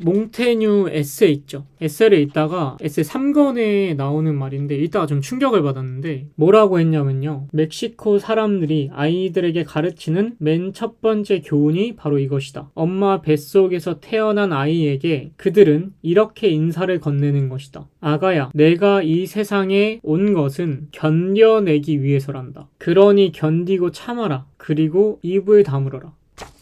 몽테뉴 에세 있죠. 에세를 읽다가 에세 3권에 나오는 말인데 읽다가 좀 충격을 받았는데 뭐라고 했냐면요. 멕시코 사람들이 아이들에게 가르치는 맨 첫 번째 교훈이 바로 이것이다. 엄마 뱃속에서 태어난 아이에게 그들은 이렇게 인사를 건네는 것이다. 아가야, 내가 이 세상에 온 것은 견뎌내기 위해서란다. 그러니 견디고 참아라. 그리고 입을 다물어라.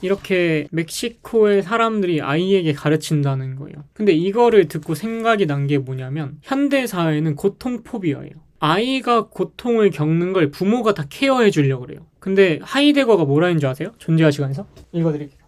이렇게 멕시코의 사람들이 아이에게 가르친다는 거예요. 근데 이거를 듣고 생각이 난 게 뭐냐면 현대 사회는 고통 포비아예요. 아이가 고통을 겪는 걸 부모가 다 케어해 주려고 그래요. 근데 하이데거가 뭐라 했는 줄 아세요? 존재화 시간에서? 읽어드릴게요.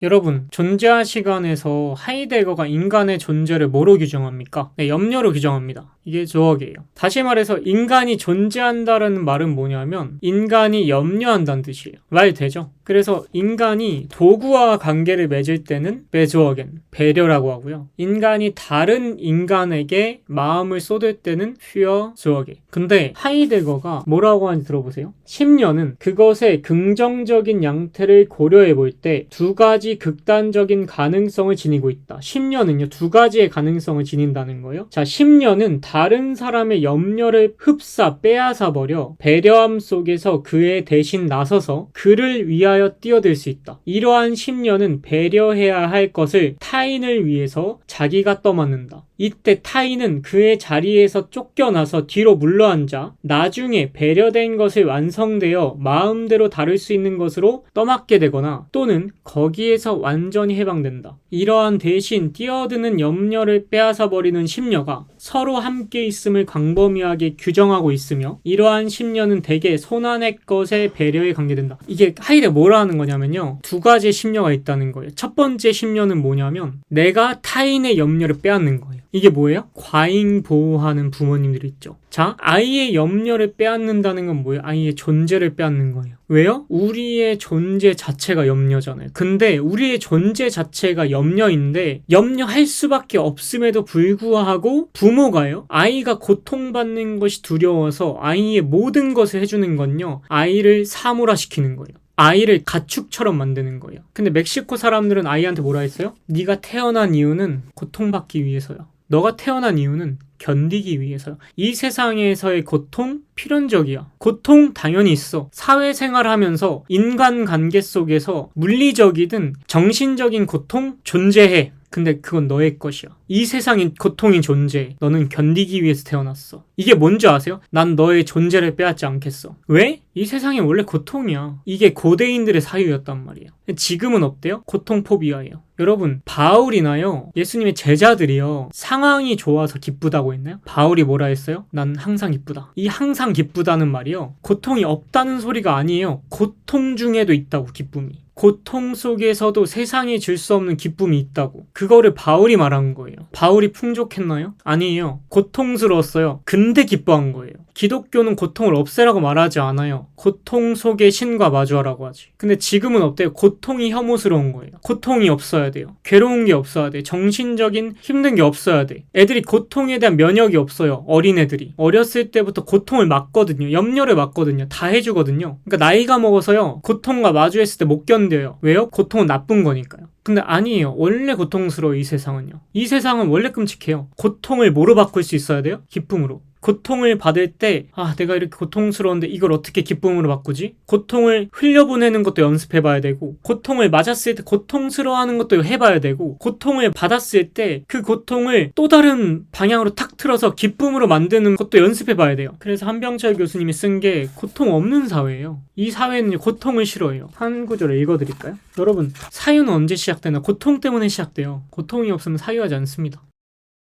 여러분, 존재화 시간에서 하이데거가 인간의 존재를 뭐로 규정합니까? 네, 염려로 규정합니다. 이게 조억이에요. 다시 말해서 인간이 존재한다는 말은 뭐냐면 인간이 염려한다는 뜻이에요. 말 되죠? 그래서 인간이 도구와 관계를 맺을 때는 베조어겐, 배려라고 하고요. 인간이 다른 인간에게 마음을 쏟을 때는 퓨어조어겐. 근데 하이데거가 뭐라고 하는지 들어보세요. 심려는 그것의 긍정적인 양태를 고려해 볼 때 두 가지 극단적인 가능성을 지니고 있다. 심려는요, 두 가지의 가능성을 지닌다는 거예요. 자, 심려는 다른 사람의 염려를 흡사 빼앗아 버려 배려함 속에서 그에 대신 나서서 그를 위하여 뛰어들 수 있다. 이러한 심려는 배려해야 할 것을 타인을 위해서 자기가 떠맡는다. 이때 타인은 그의 자리에서 쫓겨나서 뒤로 물러앉아 나중에 배려된 것을 완성되어 마음대로 다룰 수 있는 것으로 떠맡게 되거나 또는 거기에서 완전히 해방된다. 이러한 대신 뛰어드는 염려를 빼앗아버리는 심려가 서로 함께 있음을 광범위하게 규정하고 있으며 이러한 심려는 대개 손안의 것의 배려에 관계된다. 이게 하이데 뭐라 하는 거냐면요. 두 가지의 심려가 있다는 거예요. 첫 번째 심려는 뭐냐면 내가 타인의 염려를 빼앗는 거예요. 이게 뭐예요? 과잉 보호하는 부모님들이 있죠. 자, 아이의 염려를 빼앗는다는 건 뭐예요? 아이의 존재를 빼앗는 거예요. 왜요? 우리의 존재 자체가 염려잖아요. 근데 우리의 존재 자체가 염려인데 염려할 수밖에 없음에도 불구하고 부모가요? 아이가 고통받는 것이 두려워서 아이의 모든 것을 해주는 건요. 아이를 사물화시키는 거예요. 아이를 가축처럼 만드는 거예요. 근데 멕시코 사람들은 아이한테 뭐라 했어요? 네가 태어난 이유는 고통받기 위해서야. 너가 태어난 이유는 견디기 위해서요. 이 세상에서의 고통 필연적이야. 고통 당연히 있어. 사회생활 하면서 인간관계 속에서 물리적이든 정신적인 고통 존재해. 근데 그건 너의 것이야. 이 세상에 고통이 존재해. 너는 견디기 위해서 태어났어. 이게 뭔지 아세요? 난 너의 존재를 빼앗지 않겠어. 왜? 이 세상에 원래 고통이야. 이게 고대인들의 사유였단 말이에요. 지금은 어때요? 고통 포비아예요. 여러분, 바울이나요, 예수님의 제자들이요, 상황이 좋아서 기쁘다고 했나요? 바울이 뭐라 했어요? 난 항상 기쁘다. 이 항상 기쁘다는 말이요, 고통이 없다는 소리가 아니에요. 고통 중에도 있다고, 기쁨이. 고통 속에서도 세상에 줄 수 없는 기쁨이 있다고. 그거를 바울이 말한 거예요. 바울이 풍족했나요? 아니에요. 고통스러웠어요. 근데 기뻐한 거예요. 기독교는 고통을 없애라고 말하지 않아요. 고통 속에 신과 마주하라고 하지. 근데 지금은 어때요? 고통이 혐오스러운 거예요. 고통이 없어야 돼요. 괴로운 게 없어야 돼. 정신적인 힘든 게 없어야 돼. 애들이 고통에 대한 면역이 없어요. 어린애들이. 어렸을 때부터 고통을 막거든요. 염려를 막거든요. 다 해주거든요. 그러니까 나이가 먹어서요, 고통과 마주했을 때 못 견뎌요. 왜요? 고통은 나쁜 거니까요. 근데 아니에요. 원래 고통스러워, 이 세상은요. 이 세상은 원래 끔찍해요. 고통을 뭐로 바꿀 수 있어야 돼요? 기쁨으로. 고통을 받을 때, 아, 내가 이렇게 고통스러운데 이걸 어떻게 기쁨으로 바꾸지? 고통을 흘려보내는 것도 연습해봐야 되고, 고통을 맞았을 때 고통스러워하는 것도 해봐야 되고, 고통을 받았을 때 그 고통을 또 다른 방향으로 탁 틀어서 기쁨으로 만드는 것도 연습해봐야 돼요. 그래서 한병철 교수님이 쓴 게 고통 없는 사회예요. 이 사회는 고통을 싫어해요. 한 구절을 읽어드릴까요? 여러분, 사유는 언제 시작되나? 고통 때문에 시작돼요. 고통이 없으면 사유하지 않습니다.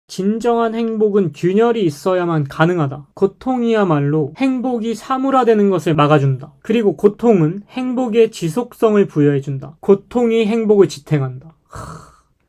진정한 행복은 균열이 있어야만 가능하다. 고통이야말로 행복이 사물화되는 것을 막아준다. 그리고 고통은 행복의 지속성을 부여해준다. 고통이 행복을 지탱한다.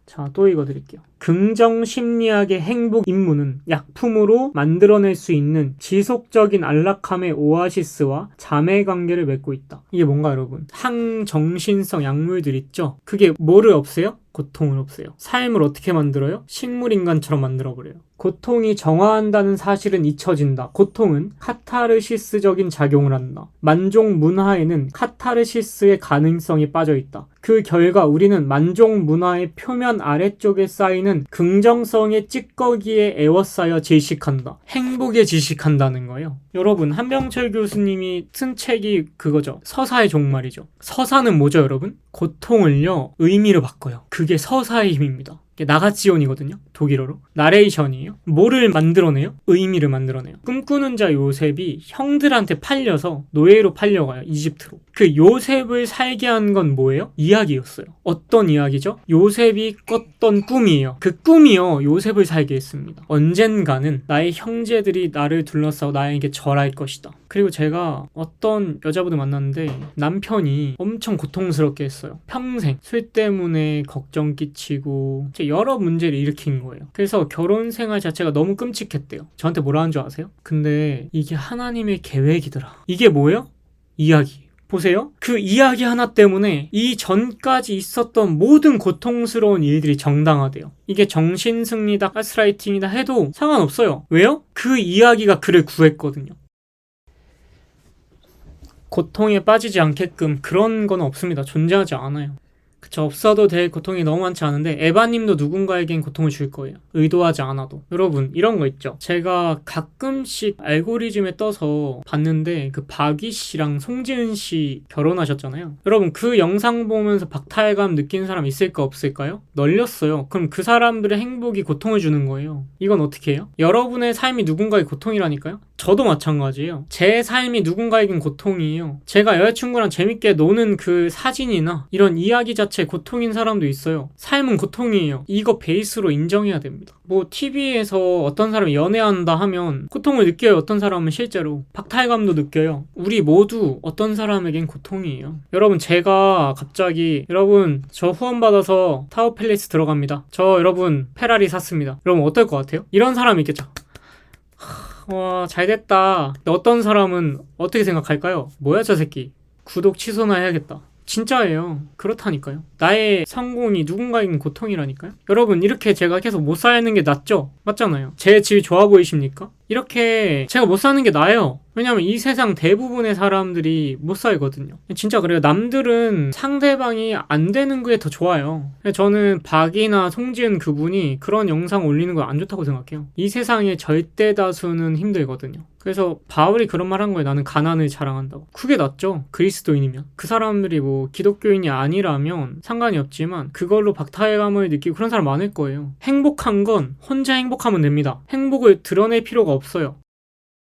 자, 또 읽어드릴게요. 긍정심리학의 행복 임무는 약품으로 만들어낼 수 있는 지속적인 안락함의 오아시스와 자매 관계를 맺고 있다. 이게 뭔가 여러분? 항정신성 약물들 있죠? 그게 뭐를 없애요? 고통을 없애요. 삶을 어떻게 만들어요? 식물인간처럼 만들어버려요. 고통이 정화한다는 사실은 잊혀진다. 고통은 카타르시스적인 작용을 한다. 만족 문화에는 카타르시스의 가능성이 빠져있다. 그 결과 우리는 만족 문화의 표면 아래쪽에 쌓이는 긍정성의 찌꺼기에 에워싸여 질식한다. 행복에 질식한다는 거예요. 여러분, 한병철 교수님이 쓴 책이 그거죠. 서사의 종말이죠. 서사는 뭐죠, 여러분? 고통을요, 의미로 바꿔요. 그게 서사의 힘입니다. 나가지온이거든요. 독일어로. 나레이션이에요. 뭐를 만들어내요? 의미를 만들어내요. 꿈꾸는 자 요셉이 형들한테 팔려서 노예로 팔려가요. 이집트로. 그 요셉을 살게 한 건 뭐예요? 이야기였어요. 어떤 이야기죠? 요셉이 꿨던 꿈이에요. 그 꿈이요, 요셉을 살게 했습니다. 언젠가는 나의 형제들이 나를 둘러싸고 나에게 절할 것이다. 그리고 제가 어떤 여자분을 만났는데 남편이 엄청 고통스럽게 했어요. 평생 술 때문에 걱정 끼치고 여러 문제를 일으킨 거예요. 그래서 결혼 생활 자체가 너무 끔찍했대요. 저한테 뭐라 한 줄 아세요? 근데 이게 하나님의 계획이더라. 이게 뭐예요? 이야기. 보세요. 그 이야기 하나 때문에 이 전까지 있었던 모든 고통스러운 일들이 정당화돼요. 이게 정신승리다, 가스라이팅이다 해도 상관없어요. 왜요? 그 이야기가 그를 구했거든요. 고통에 빠지지 않게끔 그런 건 없습니다. 존재하지 않아요. 그쵸, 없어도 될 고통이 너무 많지 않은데 에바님도 누군가에겐 고통을 줄 거예요. 의도하지 않아도. 여러분, 이런 거 있죠. 제가 가끔씩 알고리즘에 떠서 봤는데 그 박이 씨랑 송지은 씨 결혼하셨잖아요. 여러분, 그 영상 보면서 박탈감 느낀 사람 있을까 없을까요? 널렸어요. 그럼 그 사람들의 행복이 고통을 주는 거예요. 이건 어떻게 해요? 여러분의 삶이 누군가의 고통이라니까요? 저도 마찬가지예요. 제 삶이 누군가에겐 고통이에요. 제가 여자친구랑 재밌게 노는 그 사진이나 이런 이야기 자체 고통인 사람도 있어요. 삶은 고통이에요. 이거 베이스로 인정해야 됩니다. 뭐 TV에서 어떤 사람이 연애한다 하면 고통을 느껴요. 어떤 사람은 실제로 박탈감도 느껴요. 우리 모두 어떤 사람에겐 고통이에요. 여러분, 제가 갑자기 여러분 저 후원받아서 타워팰리스 들어갑니다. 저 여러분 페라리 샀습니다. 여러분 어떨 것 같아요? 이런 사람이 있겠죠. 와, 잘됐다. 어떤 사람은 어떻게 생각할까요? 뭐야 저 새끼, 구독 취소나 해야겠다. 진짜예요. 그렇다니까요. 나의 성공이 누군가에겐 고통이라니까요. 여러분, 이렇게 제가 계속 못 사는 게 낫죠? 맞잖아요. 제 집이 좋아 보이십니까? 이렇게 제가 못 사는 게 나아요. 왜냐면 이 세상 대부분의 사람들이 못 살거든요. 진짜 그래요. 남들은 상대방이 안 되는 게 더 좋아요. 저는 박이나 송지은 그분이 그런 영상 올리는 거 안 좋다고 생각해요. 이 세상의 절대 다수는 힘들거든요. 그래서 바울이 그런 말 한 거예요. 나는 가난을 자랑한다고. 그게 낫죠. 그리스도인이면. 그 사람들이 뭐 기독교인이 아니라면 상관이 없지만 그걸로 박탈감을 느끼고 그런 사람 많을 거예요. 행복한 건 혼자 행복하면 됩니다. 행복을 드러낼 필요가 없어요.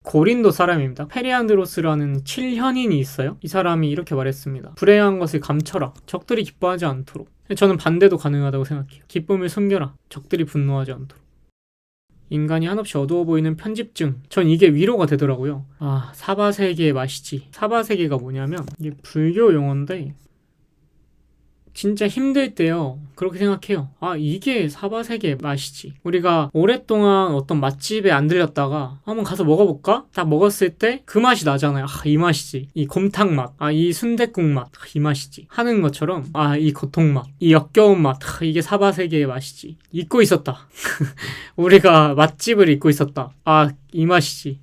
고린도 사람입니다. 페리안드로스라는 7현인이 있어요. 이 사람이 이렇게 말했습니다. 불행한 것을 감춰라. 적들이 기뻐하지 않도록. 저는 반대도 가능하다고 생각해요. 기쁨을 숨겨라. 적들이 분노하지 않도록. 인간이 한없이 어두워 보이는 편집증. 전 이게 위로가 되더라고요. 아, 사바세계의 맛이지. 사바세계가 뭐냐면 이게 불교 용어인데 진짜 힘들 때요, 그렇게 생각해요. 아, 이게 사바세계의 맛이지. 우리가 오랫동안 어떤 맛집에 안 들렸다가 한번 가서 먹어볼까? 딱 먹었을 때 그 맛이 나잖아요. 아, 이 맛이지. 이 곰탕 맛, 아, 이 순댓국 맛, 아, 이 맛이지 하는 것처럼, 아, 이 고통 맛, 이 역겨운 맛, 아, 이게 사바세계의 맛이지. 잊고 있었다. 우리가 맛집을 잊고 있었다. 아, 이 맛이지.